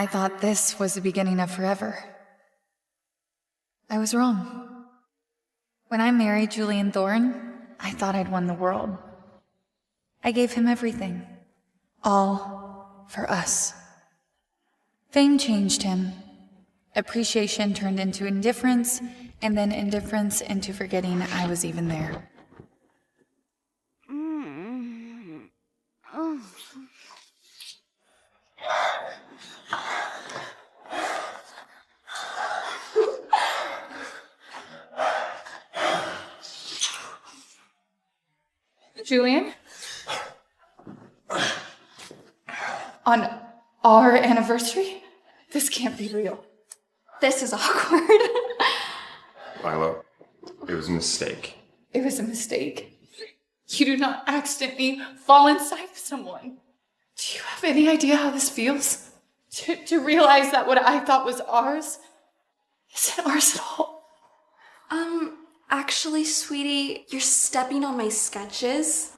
I thought this was the beginning of forever. I was wrong. When I married Julian Thorne, I thought I'd won the world. I gave him everything. All for us. Fame changed him. Appreciation turned into indifference, and then indifference into forgetting I was even there. Julian? On our anniversary? This can't be real. This is awkward. Lila, it was a mistake. It was a mistake. You do not accidentally fall inside of someone. Do you have any idea how this feels? To realize that what I thought was ours isn't ours at all. Actually, sweetie, you're stepping on my sketches.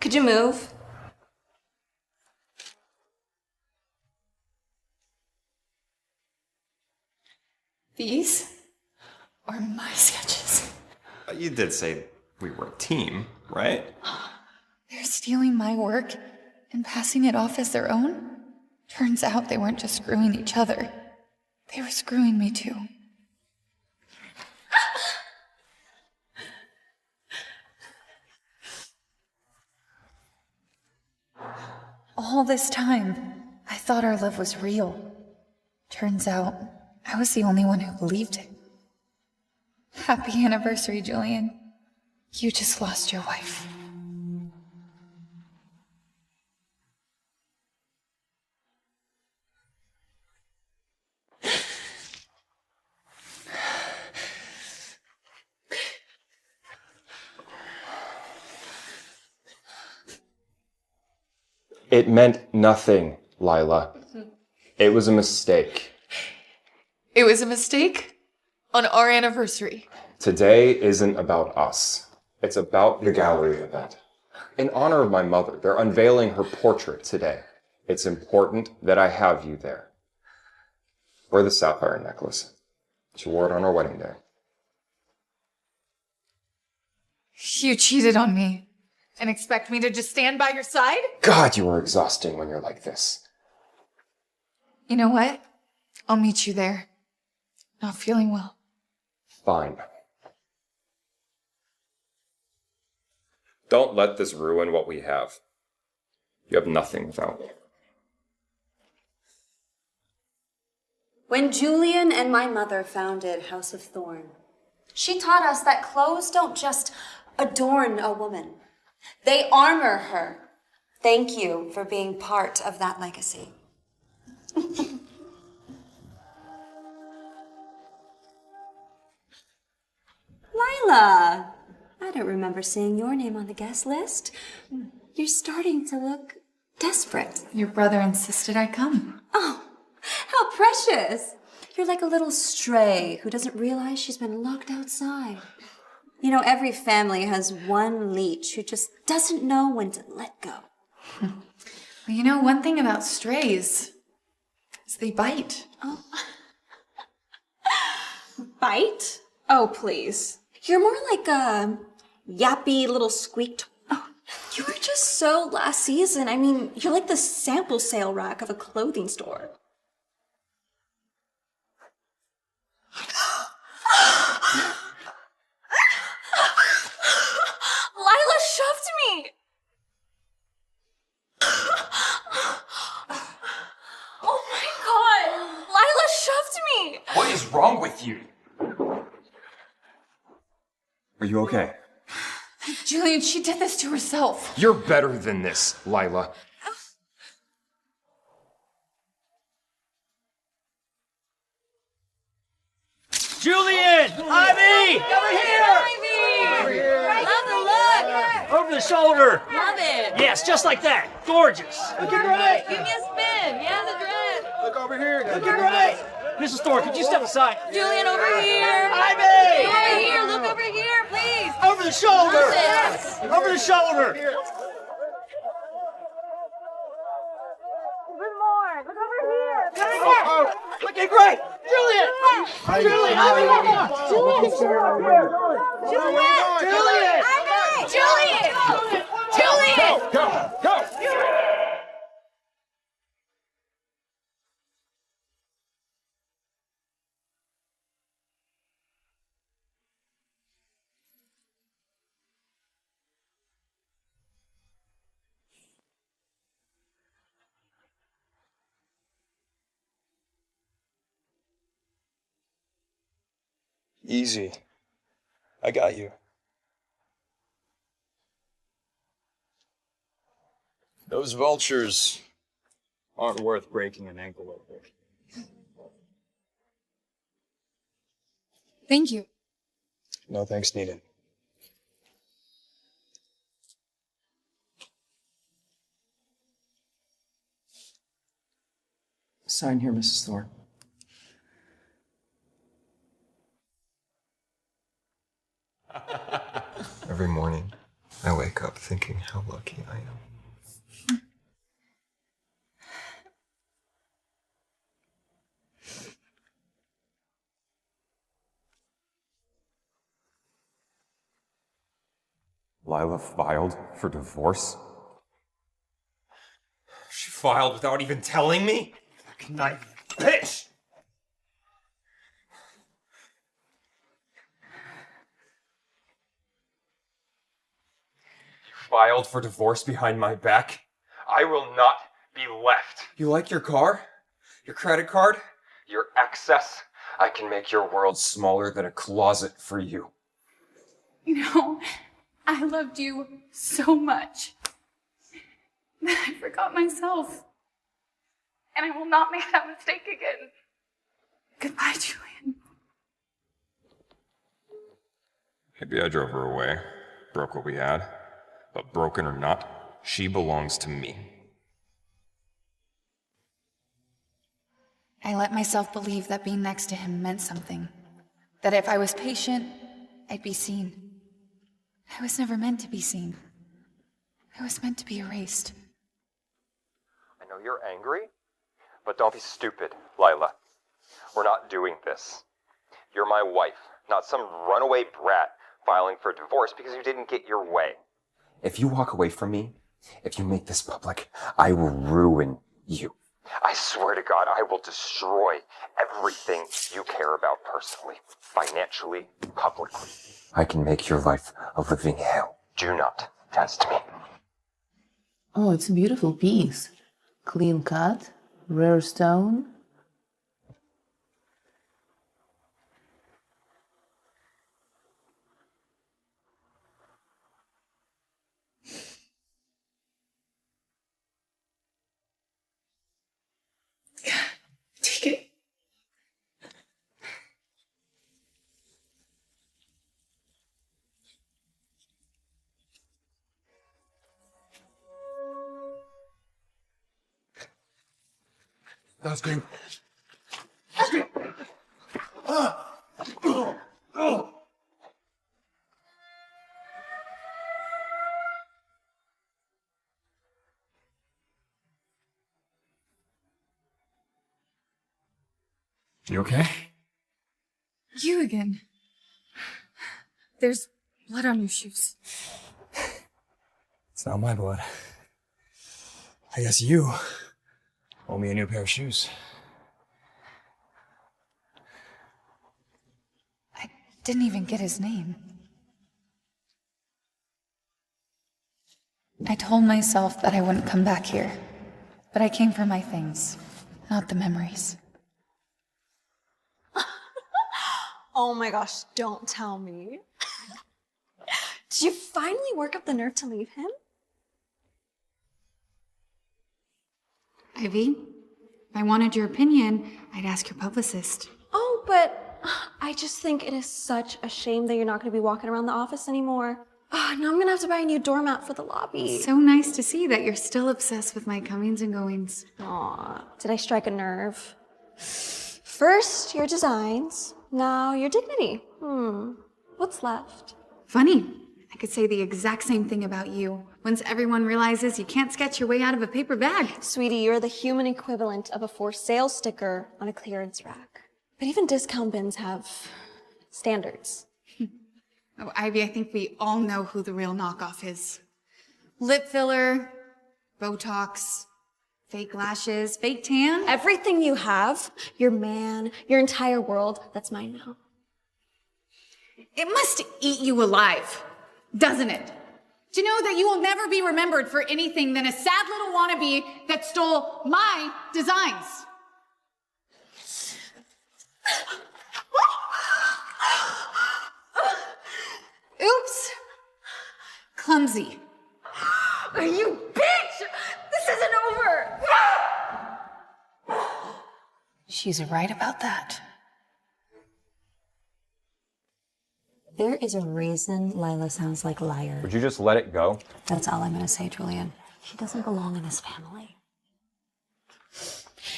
Could you move? These are my sketches. You did say we were a team, right? They're stealing my work and passing it off as their own? Turns out they weren't just screwing each other. They were screwing me too. All this time, I thought our love was real. Turns out, I was the only one who believed it. Happy anniversary, Julian. You just lost your wife. It meant nothing, Lila. It was a mistake. It was a mistake on our anniversary. Today isn't about us. It's about the gallery event. In honor of my mother, they're unveiling her portrait today. It's important that I have you there. Wear the sapphire necklace. She wore it on our wedding day. You cheated on me and expect me to just stand by your side? God, you are exhausting when you're like this. You know what? I'll meet you there. Not feeling well. Fine. Don't let this ruin what we have. You have nothing without me. When Julian and my mother founded House of Thorn, she taught us that clothes don't just adorn a woman. They armor her. Thank you for being part of that legacy. Lila, I don't remember seeing your name on the guest list. You're starting to look desperate. Your brother insisted I come. Oh, how precious. You're like a little stray who doesn't realize she's been locked outside. You know, every family has one leech who just doesn't know when to let go. Well, you know, one thing about strays is they bite. Oh. Bite? Oh, please. You're more like a yappy little squeak. Oh, you were just so last season. I mean, you're like the sample sale rack of a clothing store. Lila shoved me! Oh my god! Lila shoved me! What is wrong with you? Are you okay? Julian, she did this to herself. You're better than this, Lila. Julian! Ivy! Over here! Love the look! Over the shoulder! Love it! Yes, just like that. Gorgeous. Look at right! Give me a spin! Yeah, the dress! Look over here. Look at right. Mrs. Thorne, could you step aside? Julian, over here! Ivy! Over here! Look over here, please! Over the shoulder! Yes. Over the shoulder! Good morning! Looking great! Julian! Julian! Julian! Go! Easy. I got you. Those vultures aren't worth breaking an ankle over. Thank you. No thanks needed. Sign here, Mrs. Thorne. Every morning, I wake up thinking how lucky I am. Lila filed for divorce? She filed without even telling me? Knife bitch! Filed for divorce behind my back? I will not be left. You like your car? Your credit card? Your excess? I can make your world smaller than a closet for you. You know, I loved you so much that I forgot myself. And I will not make that mistake again. Goodbye, Julian. Maybe I drove her away, broke what we had. But broken or not, she belongs to me. I let myself believe that being next to him meant something. That if I was patient, I'd be seen. I was never meant to be seen. I was meant to be erased. I know you're angry, but don't be stupid, Lila. We're not doing this. You're my wife, not some runaway brat filing for divorce because you didn't get your way. If you walk away from me, if you make this public, I will ruin you. I swear to God, I will destroy everything you care about personally, financially, publicly. I can make your life a living hell. Do not test me. Oh, it's a beautiful piece. Clean cut, rare stone. Take it. That was good. You okay? You again. There's blood on your shoes. It's not my blood. I guess you owe me a new pair of shoes. I didn't even get his name. I told myself that I wouldn't come back here, but I came for my things, not the memories. Oh my gosh, don't tell me. Did you finally work up the nerve to leave him? Ivy, if I wanted your opinion, I'd ask your publicist. Oh, but I just think it is such a shame that you're not going to be walking around the office anymore. Oh, now I'm going to have to buy a new doormat for the lobby. So nice to see that you're still obsessed with my comings and goings. Aw, did I strike a nerve? First, your designs. Now, your dignity. What's left? Funny. I could say the exact same thing about you once everyone realizes you can't sketch your way out of a paper bag. Sweetie, you're the human equivalent of a for sale sticker on a clearance rack. But even discount bins have standards. Oh, Ivy, I think we all know who the real knockoff is. Lip filler, Botox, fake lashes, fake tan. Everything you have, your man, your entire world, that's mine now. It must eat you alive, doesn't it? To know that you will never be remembered for anything than a sad little wannabe that stole my designs. Oops. Clumsy. You bitch! This isn't over! She's right about that. There is a reason Lila sounds like a liar. Would you just let it go? That's all I'm gonna say, Julian. She doesn't belong in this family.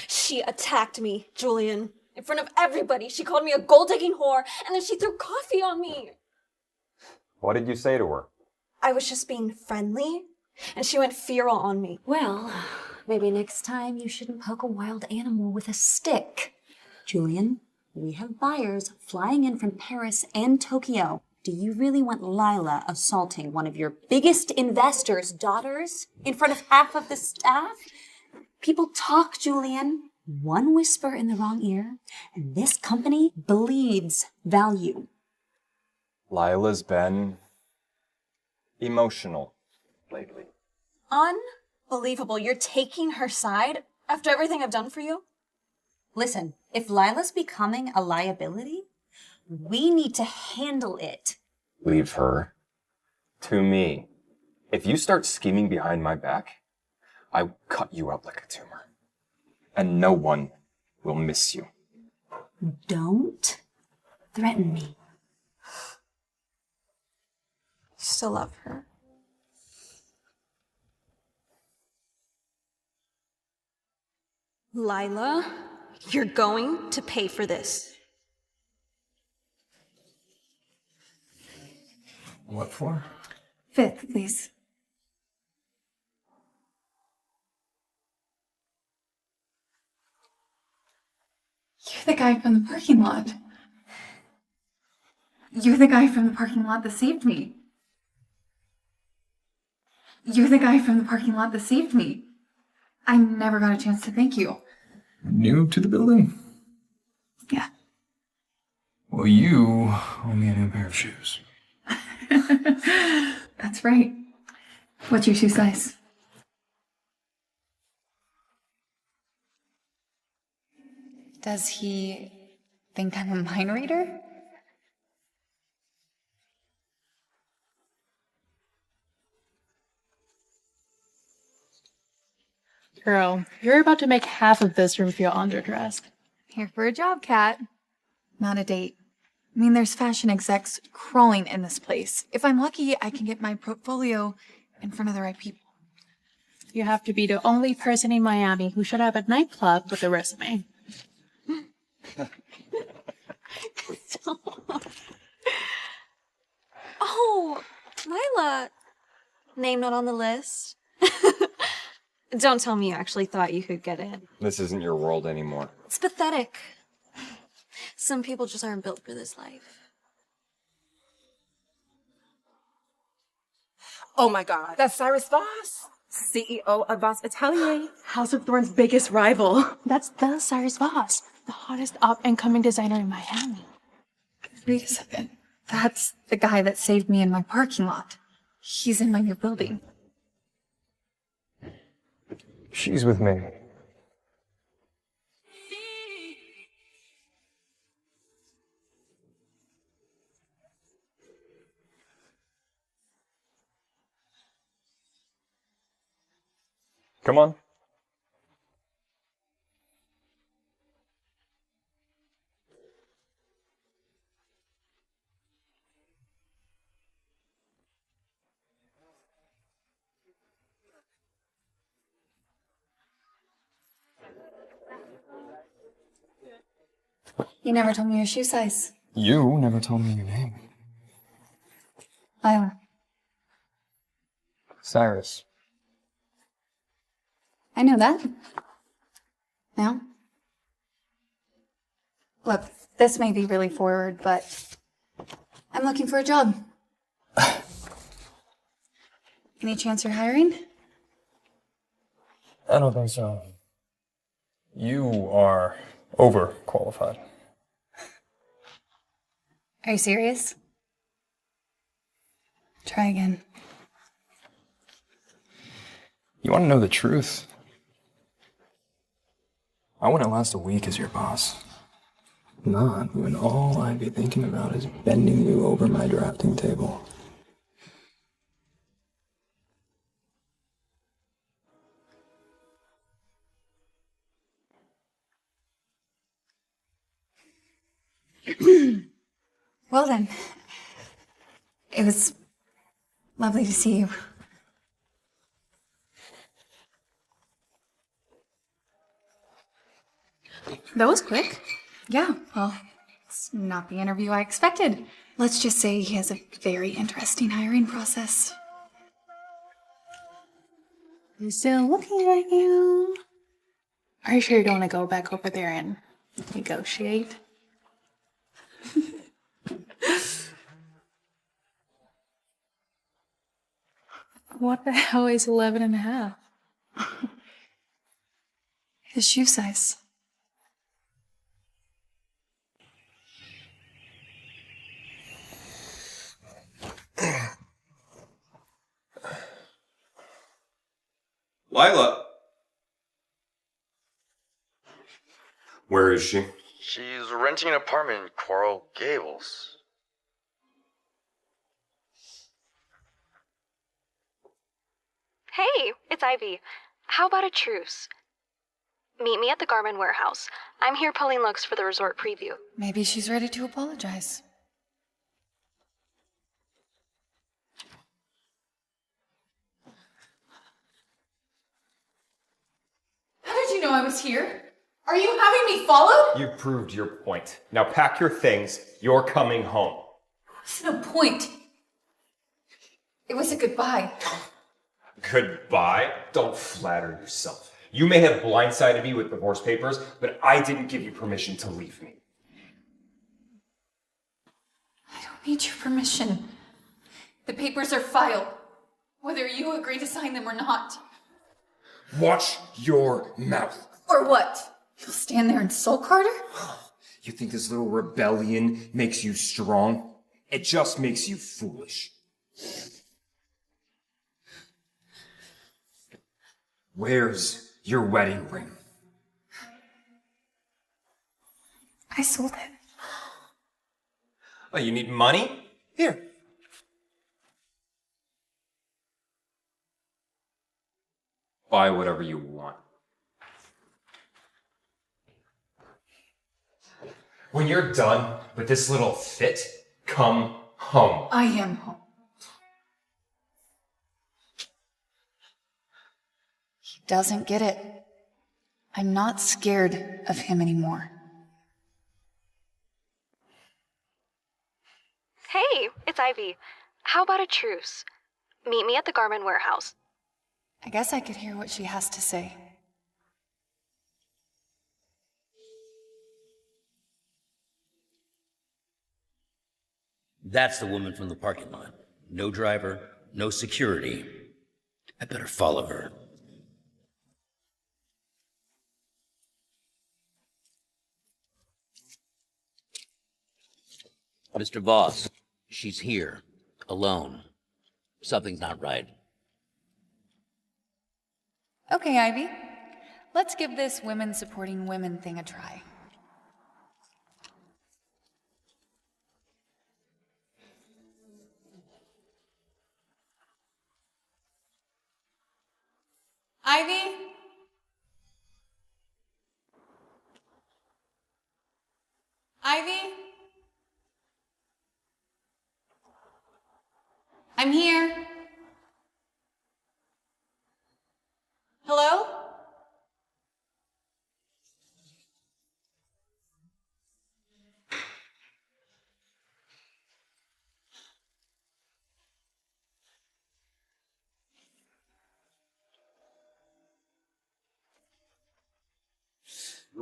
She attacked me, Julian. In front of everybody. She called me a gold-digging whore, and then she threw coffee on me. What did you say to her? I was just being friendly, and she went feral on me. Well, maybe next time you shouldn't poke a wild animal with a stick. Julian, we have buyers flying in from Paris and Tokyo. Do you really want Lila assaulting one of your biggest investors' daughters in front of half of the staff? People talk, Julian. One whisper in the wrong ear, and this company bleeds value. Lila's been emotional lately. Unbelievable. You're taking her side after everything I've done for you? Listen, if Lila's becoming a liability, we need to handle it. Leave her to me. If you start scheming behind my back, I will cut you out like a tumor. And no one will miss you. Don't threaten me. Still love her. Lila, you're going to pay for this. What for? 5th, please. You're the guy from the parking lot. You're the guy from the parking lot that saved me. You're the guy from the parking lot that saved me. I never got a chance to thank you. New to the building? Yeah. Well, you owe me a new pair of shoes. That's right. What's your shoe size? Does he think I'm a mind reader? Girl, you're about to make half of this room feel underdressed. Here for a job, Kat. Not a date. I mean, there's fashion execs crawling in this place. If I'm lucky, I can get my portfolio in front of the right people. You have to be the only person in Miami who should have a nightclub with a resume. Oh, Lila. Name not on the list. Don't tell me you actually thought you could get in. This isn't your world anymore. It's pathetic. Some people just aren't built for this life. Oh my God, that's Cyrus Voss, CEO of Voss Atelier. House of Thorn's biggest rival. That's the Cyrus Voss, the hottest up-and-coming designer in Miami. Wait a second. That's the guy that saved me in my parking lot. He's in my new building. She's with me. Come on. You never told me your shoe size. You never told me your name. Lila. Cyrus. I know that. Now? Look, this may be really forward, but I'm looking for a job. Any chance you're hiring? I don't think so. You are overqualified. Are you serious? Try again. You want to know the truth? I wouldn't last a week as your boss. Not when all I'd be thinking about is bending you over my drafting table. Well then, it was lovely to see you. That was quick. Yeah, well, it's not the interview I expected. Let's just say he has a very interesting hiring process. I'm still looking at you. Are you sure you don't want to go back over there and negotiate? What the hell is 11 and a half? His shoe size. Lila! Where is she? She's renting an apartment in Coral Gables. Hey, it's Ivy. How about a truce? Meet me at the Garmin warehouse. I'm here pulling looks for the resort preview. Maybe she's ready to apologize. How did you know I was here? Are you having me followed? You proved your point. Now pack your things. You're coming home. What's no point? It was a goodbye. Goodbye? Don't flatter yourself. You may have blindsided me with divorce papers, but I didn't give you permission to leave me. I don't need your permission. The papers are filed, whether you agree to sign them or not. Watch your mouth. Or what? You'll stand there and sulk harder? You think this little rebellion makes you strong? It just makes you foolish. Where's your wedding ring? I sold it. Oh, you need money? Here. Buy whatever you want. When you're done with this little fit, come home. I am home. He doesn't get it. I'm not scared of him anymore. Hey, it's Ivy. How about a truce? Meet me at the Garmin warehouse. I guess I could hear what she has to say. That's the woman from the parking lot. No driver, no security. I better follow her. Mr. Voss, she's here, alone. Something's not right. Okay, Ivy. Let's give this women supporting women thing a try. Ivy? Ivy? I'm here. Hello?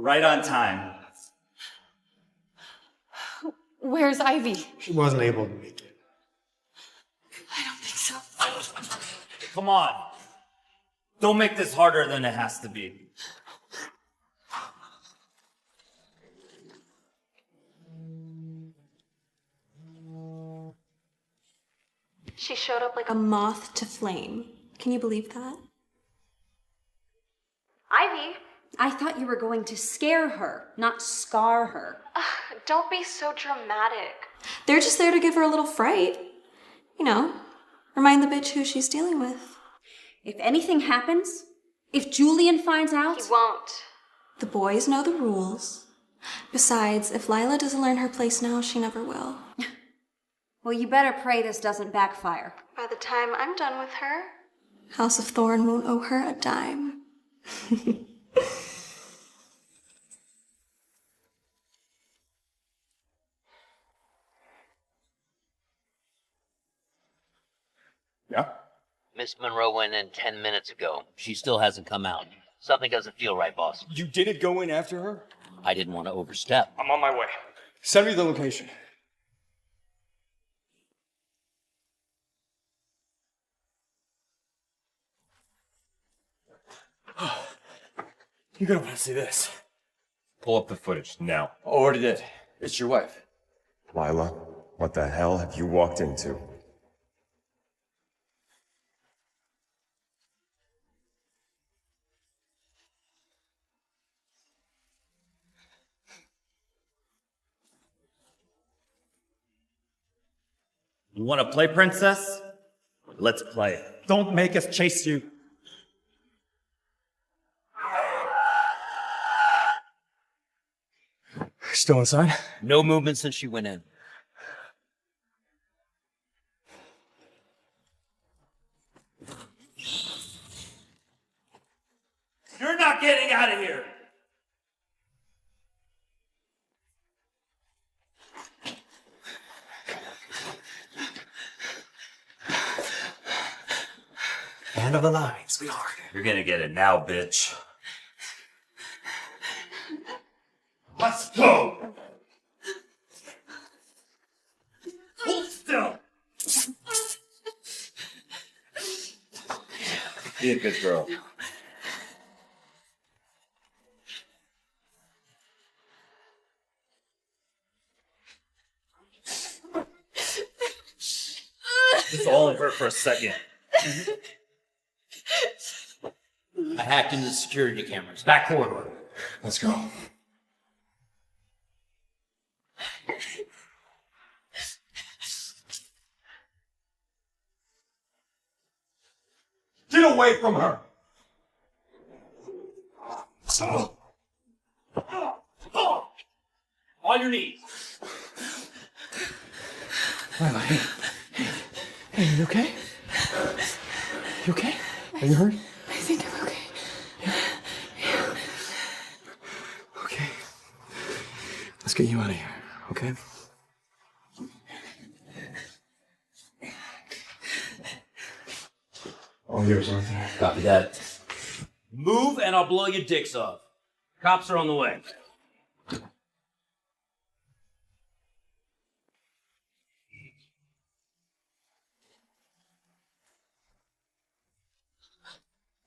Right on time. Where's Ivy? She wasn't able to make it. I don't think so. Come on. Don't make this harder than it has to be. She showed up like a moth to flame. Can you believe that? Ivy! I thought you were going to scare her, not scar her. Don't be so dramatic. They're just there to give her a little fright. You know, remind the bitch who she's dealing with. If anything happens, if Julian finds out... He won't. The boys know the rules. Besides, if Lila doesn't learn her place now, she never will. Well, you better pray this doesn't backfire. By the time I'm done with her, House of Thorn won't owe her a dime. Yeah? Miss Monroe went in 10 minutes ago. She still hasn't come out. Something doesn't feel right, boss. You didn't go in after her? I didn't want to overstep. I'm on my way. Send me the location. You're gonna want to see this. Pull up the footage now. Already did. It's your wife. Lila, what the hell have you walked into? You want to play, princess? Let's play. Don't make us chase you. Still inside? No movement since she went in. You're not getting out of here! End of the line, sweetheart. You're gonna get it now, bitch. Let's go! Hold still! Be a good girl. This all hurt for a second. I hacked into the security cameras. Back corridor. Let's go. Get away from her! So. On your knees. Lila, hey. Hey, you okay? You okay? Are you hurt? I think I'm okay. Okay. Let's get you out of here, okay? All yours, Arthur. Copy that. Move and I'll blow your dicks off. Cops are on the way.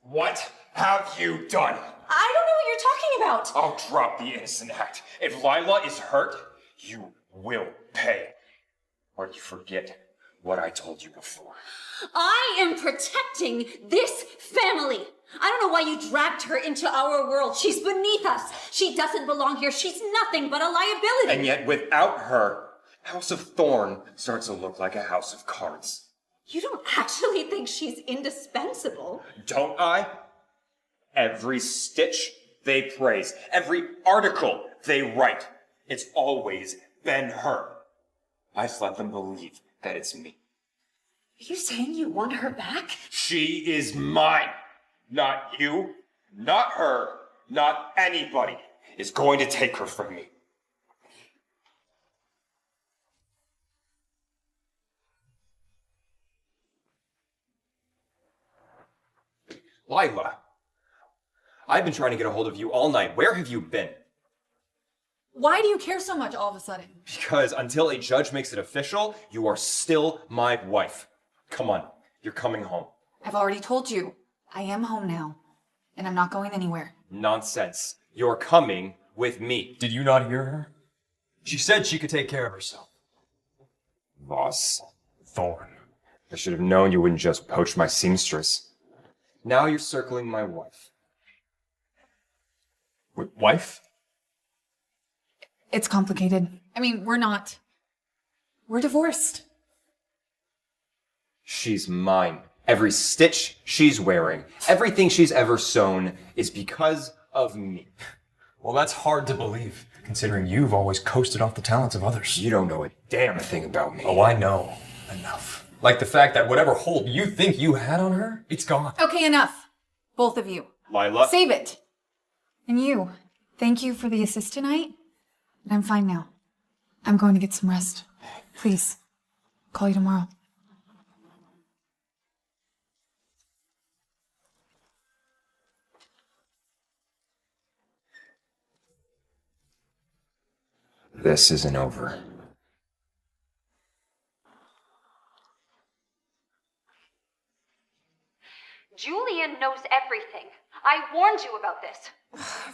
What have you done? I don't know what you're talking about. I'll drop the innocent act. If Lila is hurt, you will pay. Or you forget what I told you before. I am protecting this family. I don't know why you dragged her into our world. She's beneath us. She doesn't belong here. She's nothing but a liability. And yet, without her, House of Thorn starts to look like a house of cards. You don't actually think she's indispensable? Don't I? Every stitch they praise, every article they write, it's always been her. I've let them believe that it's me. Are you saying you want her back? She is mine. Not you, not her, not anybody is going to take her from me. Lila, I've been trying to get a hold of you all night. Where have you been? Why do you care so much all of a sudden? Because until a judge makes it official, you are still my wife. Come on, you're coming home. I've already told you. I am home now. And I'm not going anywhere. Nonsense. You're coming with me. Did you not hear her? She said she could take care of herself. Voss. Thorn. I should have known you wouldn't just poach my seamstress. Now you're circling my wife. Wife? It's complicated. I mean, we're divorced. She's mine. Every stitch she's wearing, everything she's ever sewn is because of me. Well, that's hard to believe, considering you've always coasted off the talents of others. You don't know a damn thing about me. Oh, I know. Enough. Like the fact that whatever hold you think you had on her, it's gone. Okay, enough. Both of you. Lila? Save it. And you. Thank you for the assist tonight. But I'm fine now. I'm going to get some rest. Please. Call you tomorrow. This isn't over. Julian knows everything. I warned you about this.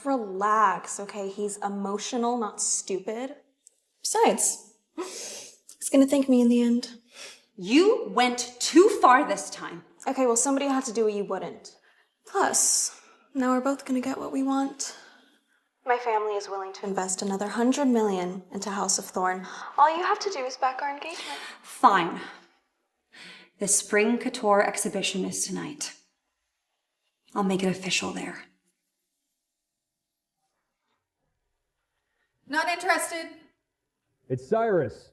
Relax, okay? He's emotional, not stupid. Besides, he's gonna thank me in the end. You went too far this time. Okay, well, somebody had to do what you wouldn't. Plus, now we're both gonna get what we want. My family is willing to invest another $100 million into House of Thorn. All you have to do is back our engagement. Fine. The Spring Couture exhibition is tonight. I'll make it official there. Not interested. It's Cyrus.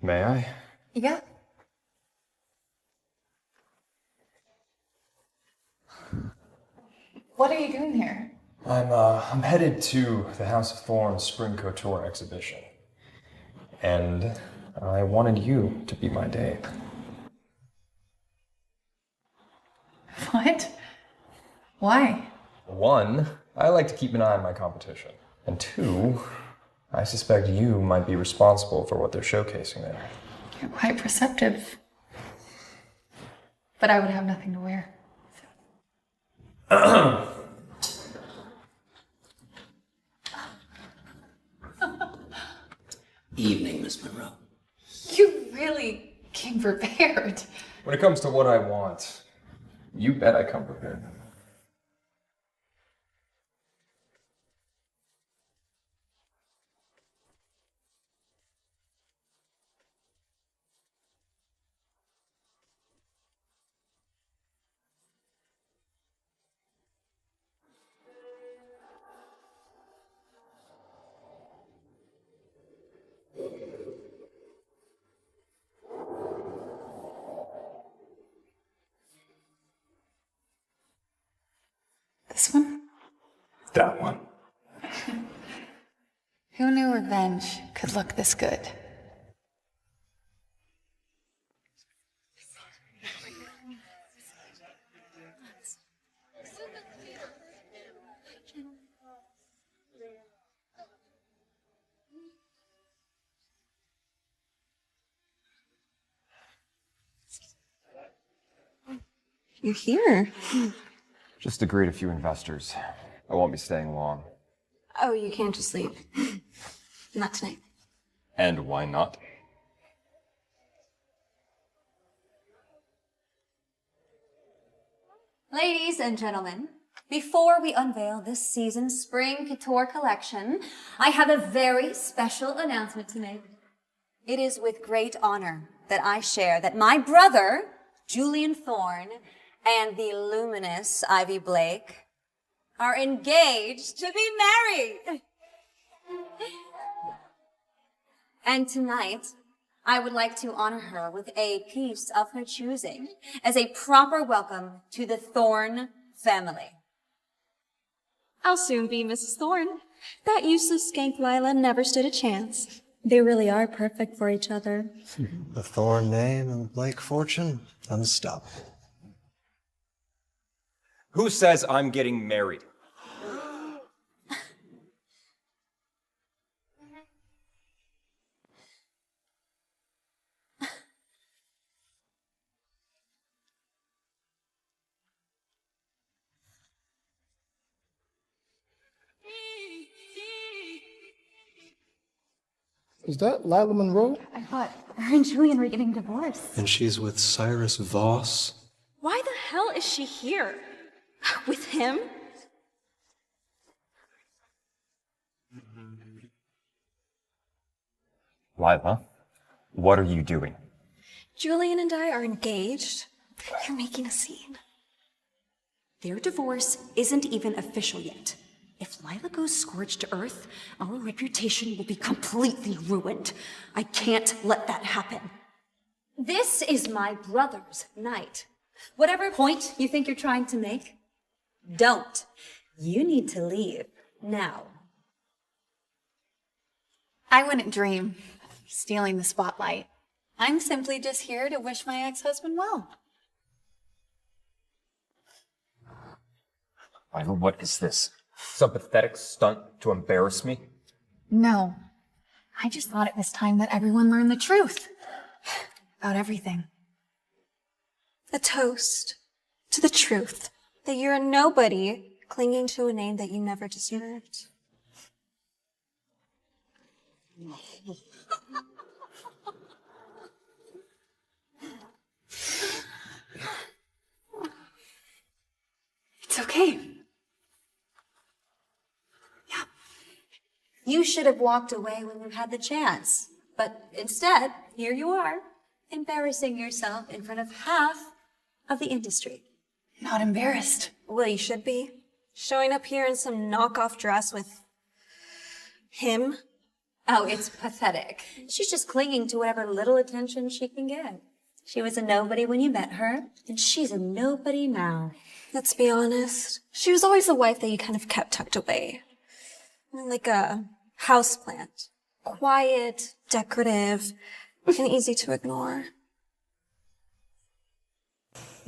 May I? Yeah. What are you doing here? I'm headed to the House of Thorn Spring Couture exhibition. And I wanted you to be my date. What? Why? One, I like to keep an eye on my competition. And two, I suspect you might be responsible for what they're showcasing there. You're quite perceptive. But I would have nothing to wear. Evening, Miss Monroe. You really came prepared. When it comes to what I want, you bet I come prepared. This one? That one. Who knew revenge could look this good? You're here. Just to greet a few investors. I won't be staying long. Oh, you can't just leave. Not tonight. And why not? Ladies and gentlemen, before we unveil this season's Spring Couture collection, I have a very special announcement to make. It is with great honor that I share that my brother, Julian Thorn, and the luminous Ivy Blake are engaged to be married. And tonight, I would like to honor her with a piece of her choosing as a proper welcome to the Thorn family. I'll soon be Mrs. Thorn. That useless skank Lila never stood a chance. They really are perfect for each other. The Thorn name and the Blake fortune, unstoppable. Who says I'm getting married? Is that Lila Monroe? I thought her and Julian were getting divorced. And she's with Cyrus Voss. Why the hell is she here? With him? Lila, what are you doing? Julian and I are engaged. You're making a scene. Their divorce isn't even official yet. If Lila goes scorched to earth, our reputation will be completely ruined. I can't let that happen. This is my brother's night. Whatever point you think you're trying to make, don't. You need to leave now. I wouldn't dream of stealing the spotlight. I'm simply just here to wish my ex-husband well. Lila, what is this? Some pathetic stunt to embarrass me? No. I just thought it was time that everyone learned the truth. About everything. A toast to the truth that you're a nobody clinging to a name that you never deserved. It's okay. You should have walked away when you had the chance. But instead, here you are, embarrassing yourself in front of half of the industry. Not embarrassed. Well, you should be. Showing up here in some knockoff dress with him. Oh, it's pathetic. She's just clinging to whatever little attention she can get. She was a nobody when you met her, and she's a nobody now. Let's be honest. She was always the wife that you kind of kept tucked away. Like a houseplant. Quiet, decorative, and easy to ignore.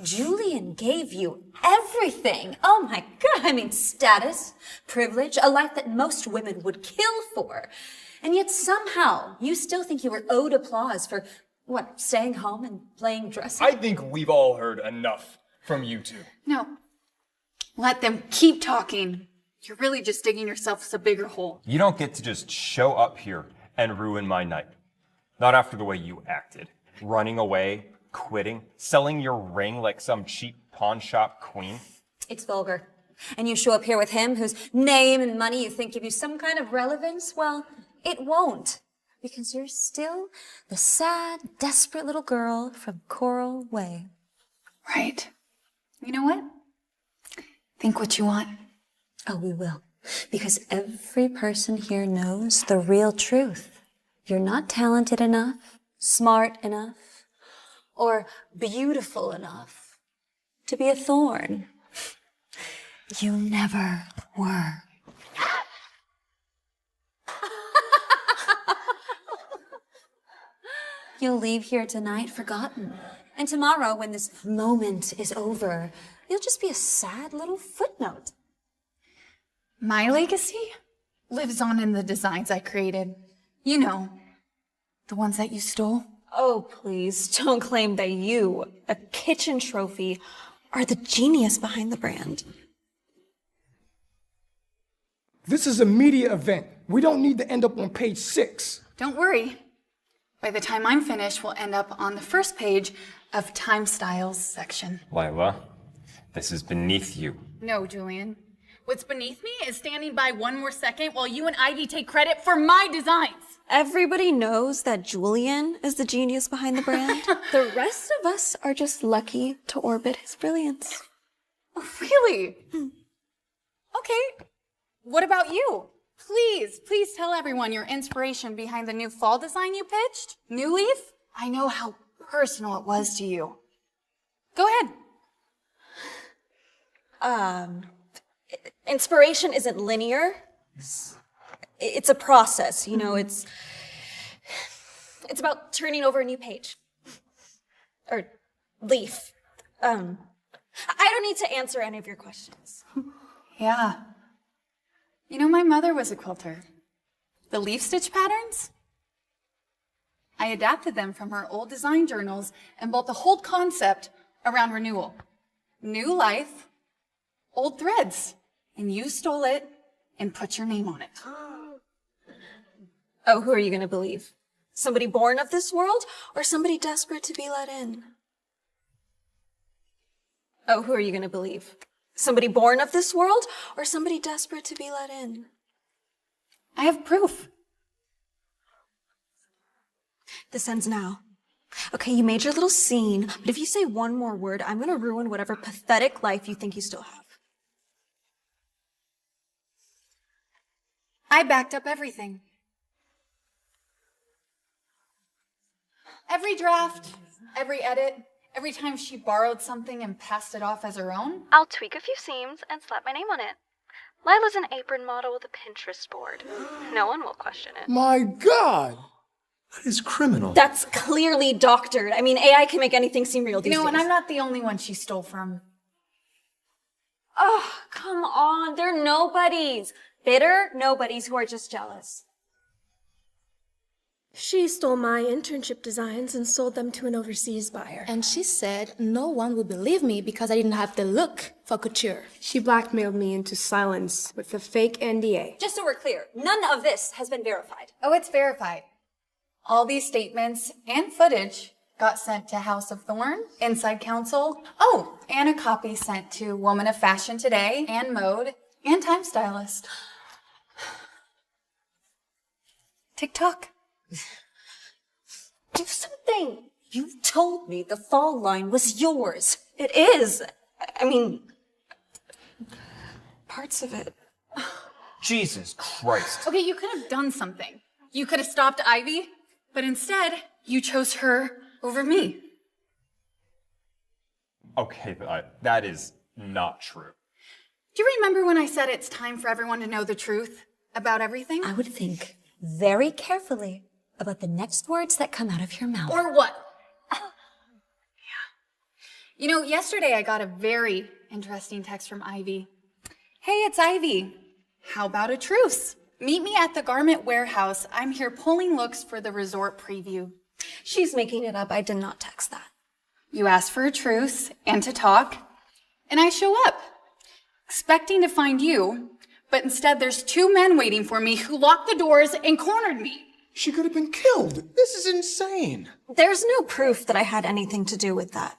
Julian gave you everything. Oh my God, I mean status, privilege, a life that most women would kill for. And yet somehow you still think you were owed applause for, what, staying home and playing dress up? I think we've all heard enough from you two. No. Let them keep talking. You're really just digging yourself a bigger hole. You don't get to just show up here and ruin my night. Not after the way you acted. Running away, quitting, selling your ring like some cheap pawn shop queen. It's vulgar. And you show up here with him whose name and money you think give you some kind of relevance? Well, it won't. Because you're still the sad, desperate little girl from Coral Way. Right. You know what? Think what you want. Oh, we will. Because every person here knows the real truth. You're not talented enough, smart enough, or beautiful enough to be a thorn. You never were. You'll leave here tonight forgotten. And tomorrow, when this moment is over, you'll just be a sad little footnote. My legacy lives on in the designs I created. You know, the ones that you stole. Oh, please, don't claim that you, a kitchen trophy, are the genius behind the brand. This is a media event. We don't need to end up on page 6. Don't worry. By the time I'm finished, we'll end up on the first page of Time Styles section. Lila, this is beneath you. No, Julian. What's beneath me is standing by one more second while you and Ivy take credit for my designs. Everybody knows that Julian is the genius behind the brand. The rest of us are just lucky to orbit his brilliance. Oh, really? Okay. What about you? Please tell everyone your inspiration behind the new fall design you pitched. New Leaf? I know how personal it was to you. Go ahead. Inspiration isn't linear. It's a process, you know, it's about turning over a new page. Or leaf. I don't need to answer any of your questions. Yeah. You know, my mother was a quilter. The leaf stitch patterns? I adapted them from her old design journals and built the whole concept around renewal. New life, old threads. And you stole it and put your name on it. Oh, who are you gonna believe? Somebody born of this world or somebody desperate to be let in? Oh, who are you gonna believe? Somebody born of this world or somebody desperate to be let in? I have proof. This ends now. Okay, you made your little scene, but if you say one more word, I'm gonna ruin whatever pathetic life you think you still have. I backed up everything. Every draft, every edit, every time she borrowed something and passed it off as her own. I'll tweak a few seams and slap my name on it. Lila's an apron model with a Pinterest board. No one will question it. My God! That is criminal. That's clearly doctored. I mean, AI can make anything seem real these days. And I'm not the only one she stole from. Oh, come on. They're nobodies. Bitter nobodies who are just jealous. She stole my internship designs and sold them to an overseas buyer. And she said no one would believe me because I didn't have the look for couture. She blackmailed me into silence with a fake NDA. Just so we're clear, none of this has been verified. Oh, it's verified. All these statements and footage got sent to House of Thorn, Inside Counsel. Oh, and a copy sent to Woman of Fashion Today, and Mode, and Time Stylist. TikTok. Do something. You told me the fall line was yours. It is. I mean, parts of it. Jesus Christ. Okay, you could have done something. You could have stopped Ivy, but instead, you chose her over me. Okay, that is not true. Do you remember when I said it's time for everyone to know the truth about everything? I would think very carefully about the next words that come out of your mouth. Or what? Yeah. You know, yesterday I got a very interesting text from Ivy. Hey, it's Ivy. How about a truce? Meet me at the garment warehouse. I'm here pulling looks for the resort preview. She's making it up. I did not text that. You asked for a truce and to talk, and I show up, expecting to find you, but instead there's two men waiting for me who locked the doors and cornered me. She could have been killed. This is insane. There's no proof that I had anything to do with that.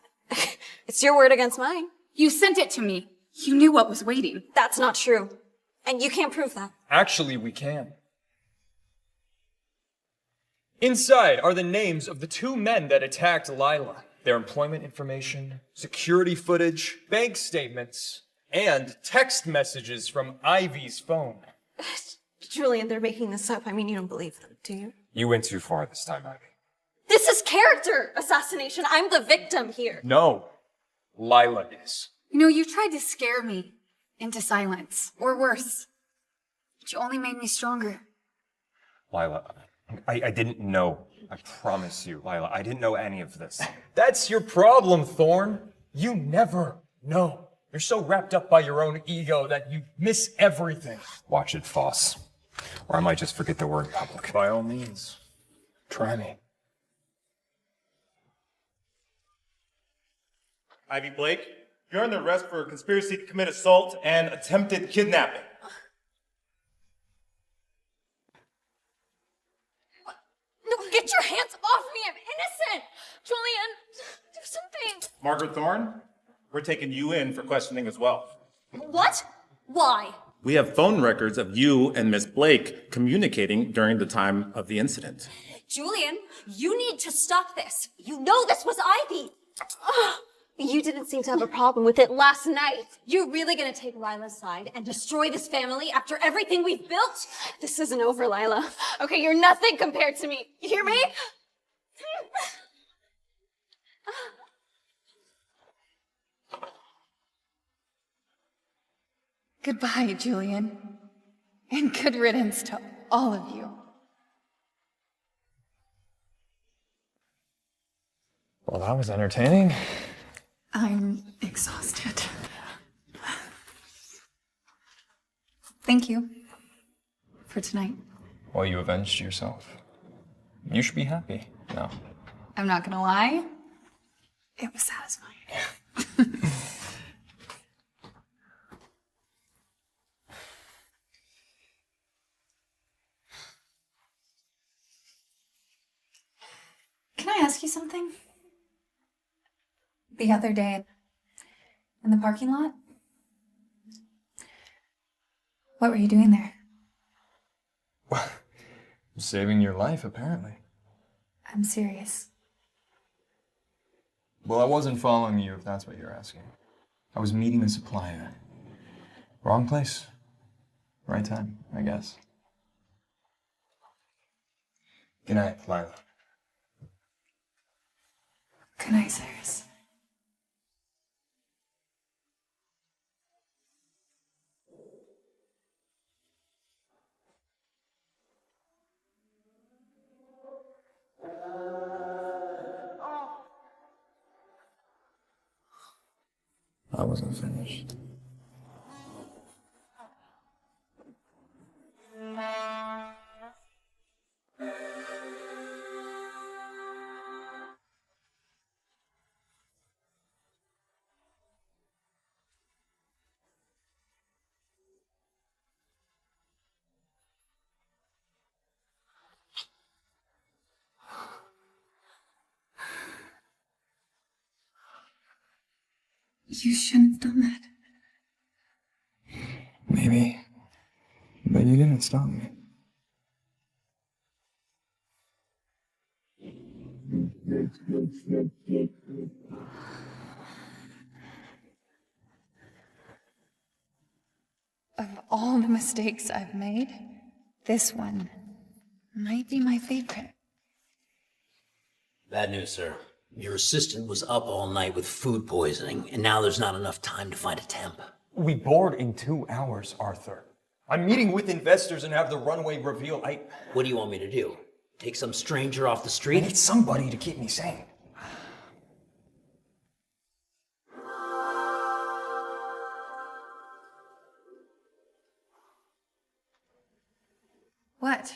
It's your word against mine. You sent it to me. You knew what was waiting. That's not true. And you can't prove that. Actually, we can. Inside are the names of the two men that attacked Lila. Their employment information, security footage, bank statements, and text messages from Ivy's phone. Julian, they're making this up. I mean, you don't believe them, do you? You went too far this time, Ivy. This is character assassination. I'm the victim here. No, Lila is. You know, you tried to scare me into silence, or worse. But you only made me stronger. Lila, I didn't know. I promise you, Lila, I didn't know any of this. That's your problem, Thorn. You never know. You're so wrapped up by your own ego that you miss everything. Watch it, Voss. Or I might just forget the word public. By all means, try me. Ivy Blake, you're under arrest for conspiracy to commit assault and attempted kidnapping. No, get your hands off me. I'm innocent. Julian, do something. Margaret Thorne, we're taking you in for questioning as well. What? Why? We have phone records of you and Miss Blake communicating during the time of the incident. Julian, you need to stop this. You know this was Ivy. Ugh. You didn't seem to have a problem with it last night. You're really gonna take Lila's side and destroy this family after everything we've built? This isn't over, Lila. Okay, you're nothing compared to me. You hear me? Goodbye, Julian. And good riddance to all of you. Well, that was entertaining. I'm exhausted. Thank you for tonight. Well, you avenged yourself. You should be happy now. I'm not gonna lie, it was satisfying. Can I ask you something? The other day in the parking lot, what were you doing there? Saving your life, apparently. I'm serious. Well, I wasn't following you, if that's what you're asking. I was meeting a supplier. Wrong place, right time, I guess. Good night, Lila. Good night, Cyrus. I wasn't finished. You shouldn't have done that. Maybe. But you didn't stop me. Of all the mistakes I've made, this one might be my favorite. Bad news, sir. Your assistant was up all night with food poisoning, and now there's not enough time to find a temp. We board in 2 hours, Arthur. I'm meeting with investors and have the runway reveal. What do you want me to do? Take some stranger off the I street? need somebody to keep me sane. What?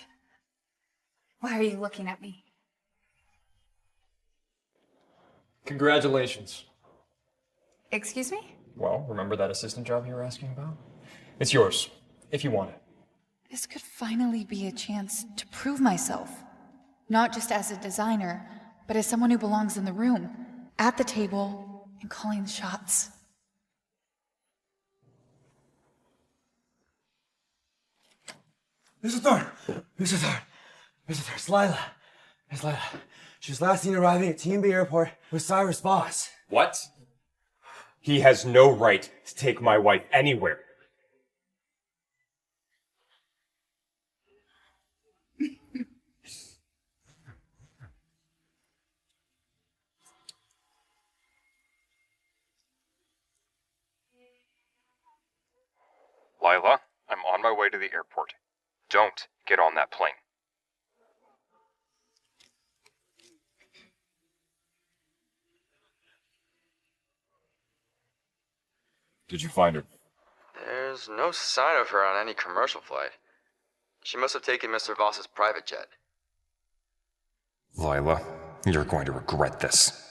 Why are you looking at me? Congratulations. Excuse me? Well, remember that assistant job you were asking about? It's yours, if you want it. This could finally be a chance to prove myself. Not just as a designer, but as someone who belongs in the room, at the table, and calling the shots. Mr. Thorne! Mr. Thorne! Mr. Thorne, it's Lila. It's Lila. She was last seen arriving at TMB Airport with Cyrus Voss. What? He has no right to take my wife anywhere. Lila, I'm on my way to the airport. Don't get on that plane. Did you find her? There's no sign of her on any commercial flight. She must have taken Mr. Voss's private jet. Lila, you're going to regret this.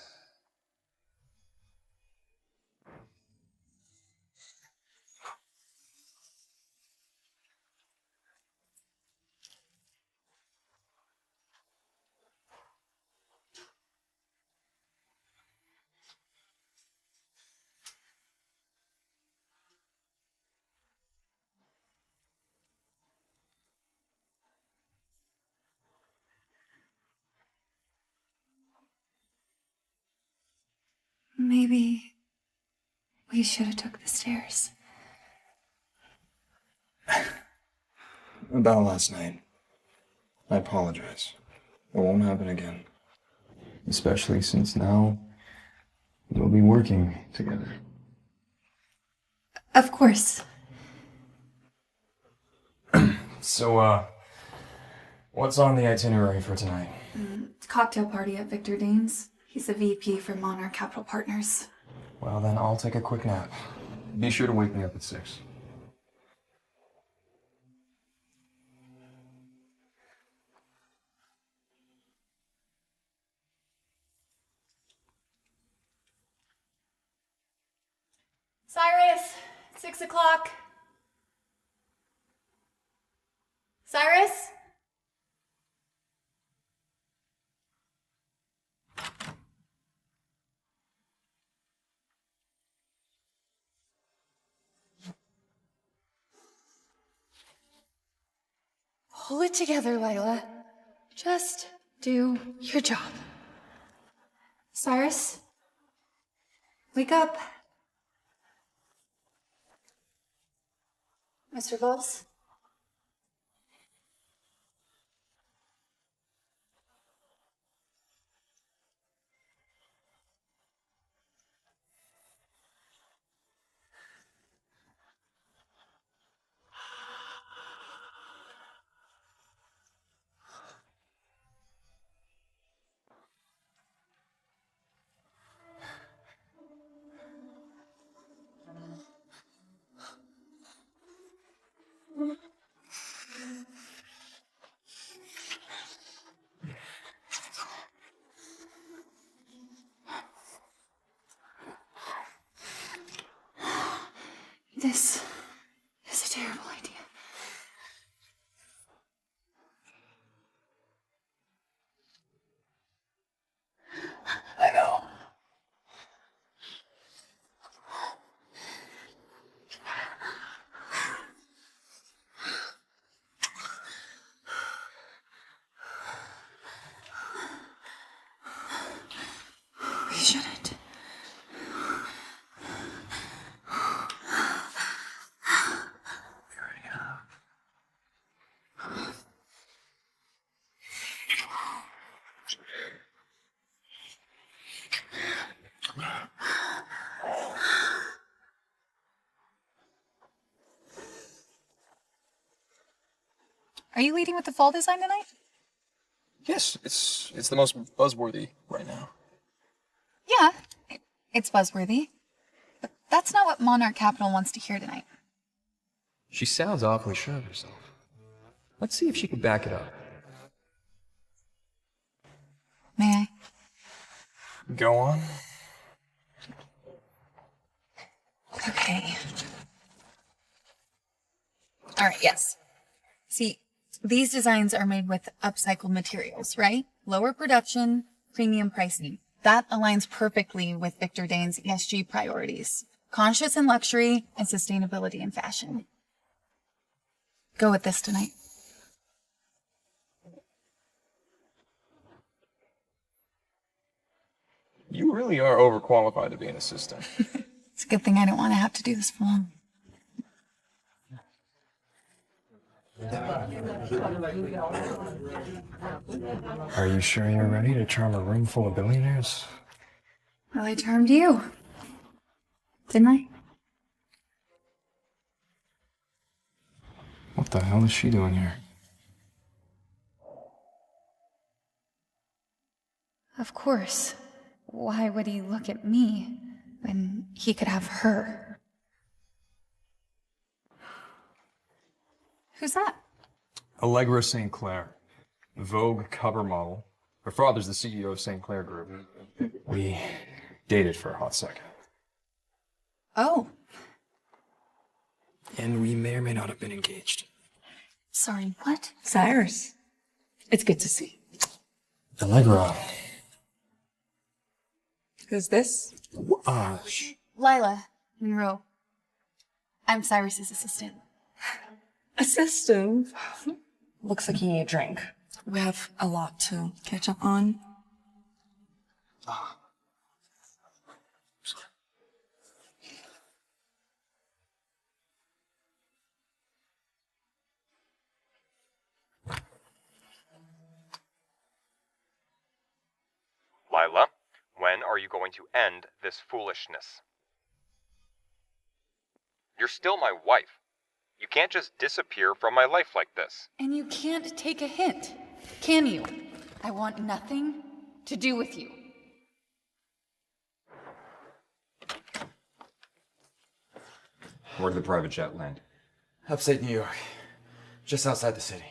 Maybe we should have took the stairs. About last night. I apologize. It won't happen again. Especially since now we'll be working together. Of course. So, What's on the itinerary for tonight? Cocktail party at Victor Dane's. He's the VP for Monarch Capital Partners. Well, then I'll take a quick nap. Be sure to wake me up at 6. Cyrus, 6 o'clock. Cyrus? Pull it together, Lila. Just do your job. Cyrus? Wake up. Mr. Voss? This is a terrible idea. I know. We shouldn't. Are you leading with the fall design tonight? Yes, it's the most buzzworthy right now. Yeah, it's buzzworthy. But that's not what Monarch Capital wants to hear tonight. She sounds awfully sure of herself. Let's see if she can back it up. May I? Go on. Okay. All right, yes. See, these designs are made with upcycled materials, right? Lower production, premium pricing. That aligns perfectly with Victor Dane's ESG priorities. Conscious in luxury and sustainability in fashion. Go with this tonight. You really are overqualified to be an assistant. It's a good thing I don't want to have to do this for long. Are you sure you're ready to charm a room full of billionaires? Well, I charmed you. Didn't I? What the hell is she doing here? Of course. Why would he look at me when he could have her? Who's that? Allegra St. Clair, Vogue cover model. Her father's the CEO of St. Clair Group. We dated for a hot second. Oh, And we may or may not have been engaged. sorry, what? Cyrus, it's good to see you. Allegra. Who's this? Lila Monroe. I'm Cyrus's assistant. Assistant? Looks like you need a drink. We have a lot to catch up on. Lila, when are you going to end this foolishness? You're still my wife. You can't just disappear from my life like this. And you can't take a hint Can you? I want nothing to do with you. Where'd the private jet land? Upstate New York. Just outside the city.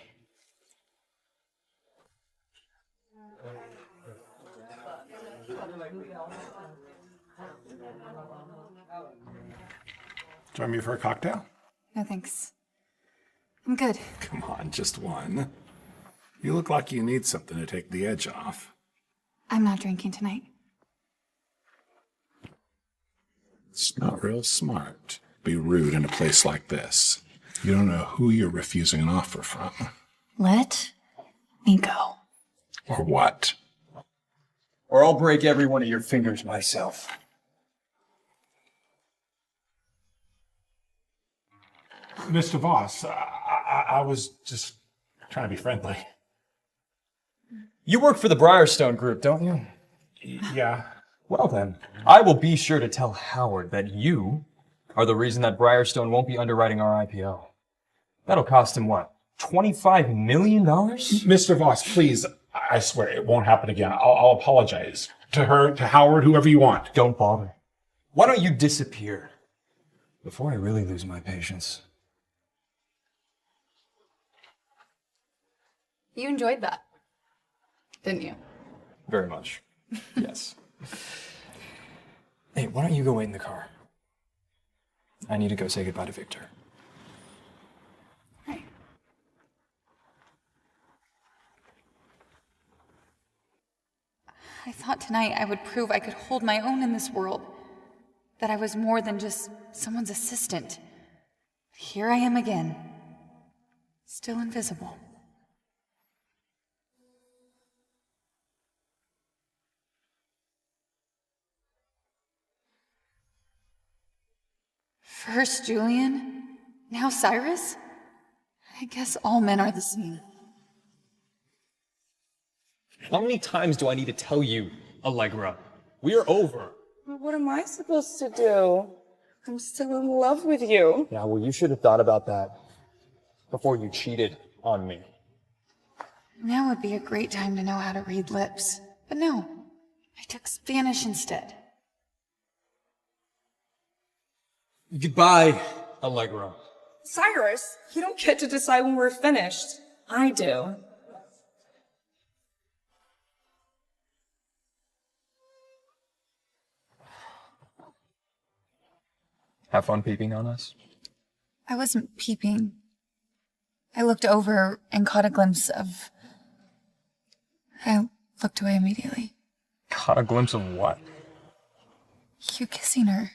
Join me for a cocktail? No thanks. I'm good. Come on, just one. You look like you need something to take the edge off. I'm not drinking tonight. It's not real smart. Be rude in a place like this. You don't know who you're refusing an offer from. Let me go. Or what? Or I'll break every one of your fingers myself. Mr. Voss, I was just trying to be friendly. You work for the Briarstone Group, don't you? Yeah. Well then, I will be sure to tell Howard that you are the reason that Briarstone won't be underwriting our IPO. That'll cost him what? $25 million? Mr. Voss, please, I swear it won't happen again. I'll apologize. To her, to Howard, whoever you want. Don't bother. Why don't you disappear before I really lose my patience? You enjoyed that, didn't you? Very much. Yes. Hey, why don't you go wait in the car? I need to go say goodbye to Victor. Right. I thought tonight I would prove I could hold my own in this world. That I was more than just someone's assistant. Here I am again. Still invisible. First Julian, now Cyrus? I guess all men are the same. How many times do I need to tell you, Allegra? We are over. What am I supposed to do? I'm still in love with you. Yeah, well, you should have thought about that before you cheated on me. Now would be a great time to know how to read lips. But no, I took Spanish instead. Goodbye, Allegra. Cyrus, you don't get to decide when we're finished. I do. Have fun peeping on us. I wasn't peeping. I looked over and caught a glimpse of... I looked away immediately. Caught a glimpse of what? You kissing her.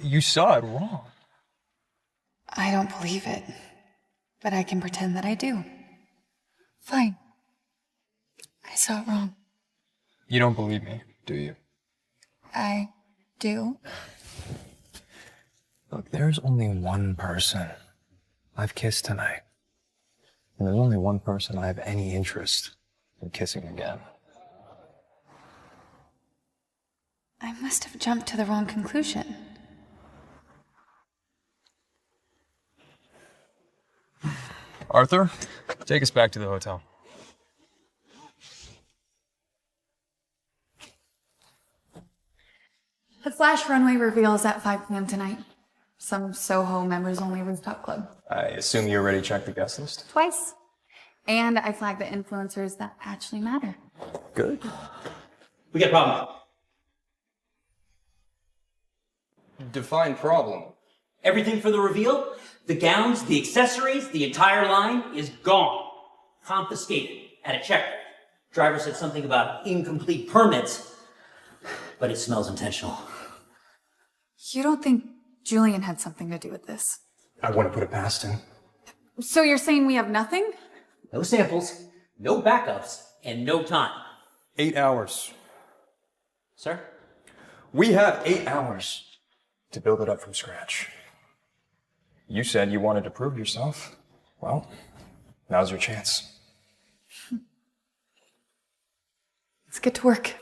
You saw it wrong. I don't believe it, but I can pretend that I do. Fine. I saw it wrong. You don't believe me, do you? I do. Look, there's only one person I've kissed tonight. And there's only one person I have any interest in kissing again. I must have jumped to the wrong conclusion. Arthur, take us back to the hotel. The Flash runway reveal is at 5 p.m. tonight. Some Soho members-only rooftop club. I assume you already checked the guest list? Twice. And I flagged the influencers that actually matter. Good. We got a problem. Define problem. Everything for the reveal, the gowns, the accessories, the entire line is gone. Confiscated at a checker. Driver said something about incomplete permits, but it smells intentional. You don't think Julian had something to do with this? I wouldn't put it past him. So you're saying we have nothing? No samples, no backups, and no time. 8 hours. Sir? We have 8 hours to build it up from scratch. You said you wanted to prove yourself. Well, now's your chance. Let's get to work.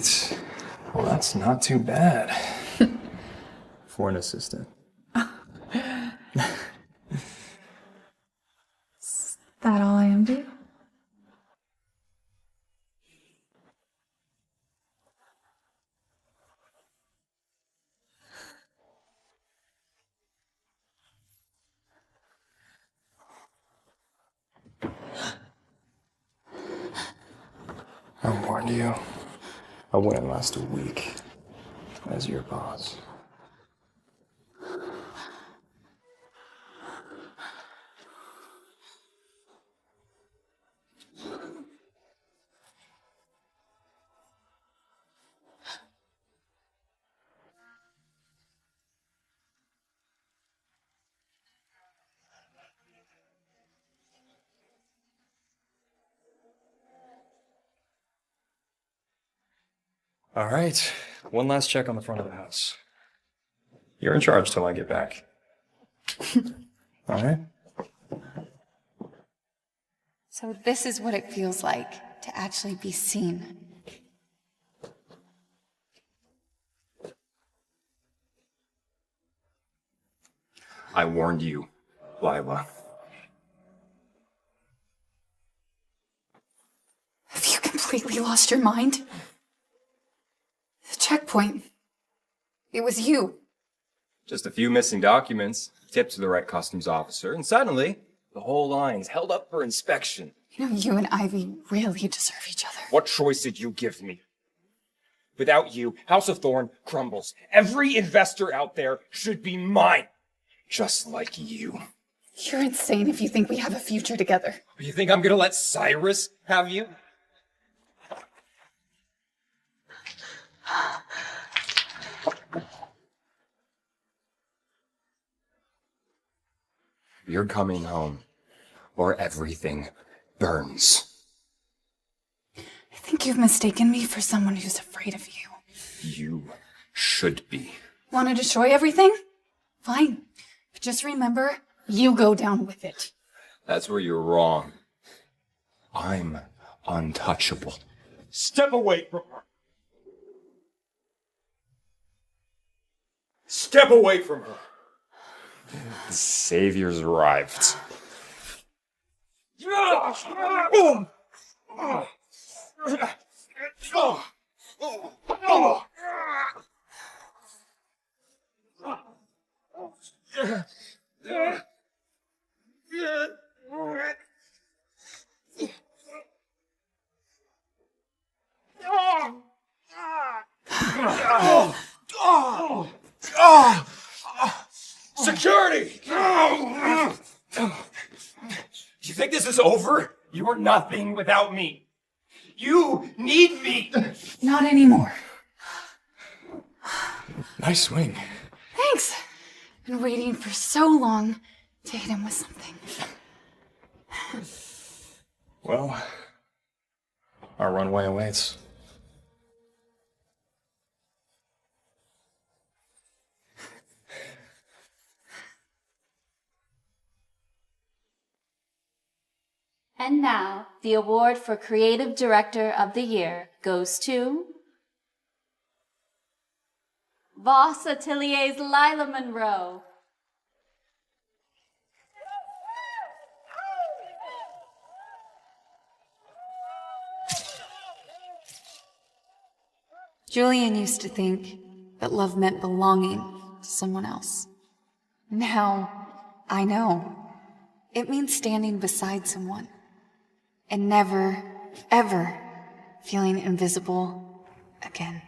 Sweet. Well, that's not too bad. For an assistant. Is that all I am to you? I warned you. I wouldn't last a week as your boss. All right, one last check on the front of the house. You're in charge till I get back. All right? So this is what it feels like to actually be seen. I warned you, Lila. Have you completely lost your mind? The checkpoint. It was you. Just a few missing documents, tipped to the right customs officer, and suddenly, the whole line's held up for inspection. You know, you and Ivy really deserve each other. What choice did you give me? Without you, House of Thorn crumbles. Every investor out there should be mine. Just like you. You're insane if you think we have a future together. You think I'm gonna let Cyrus have you? You're coming home, or everything burns. I think you've mistaken me for someone who's afraid of you. You should be. Want to destroy everything? Fine. But just remember, you go down with it. That's where you're wrong. I'm untouchable. Step away from her. Step away from her. The Savior's arrived. Security! You think this is over? You're nothing without me. You need me. Not anymore. Nice swing. Thanks. Been waiting for so long to hit him with something. Well, our runway awaits. And now, the award for Creative Director of the Year goes to Voss Atelier's Lila Monroe. Julian used to think that love meant belonging to someone else. Now, I know. It means standing beside someone and never, ever feeling invisible again.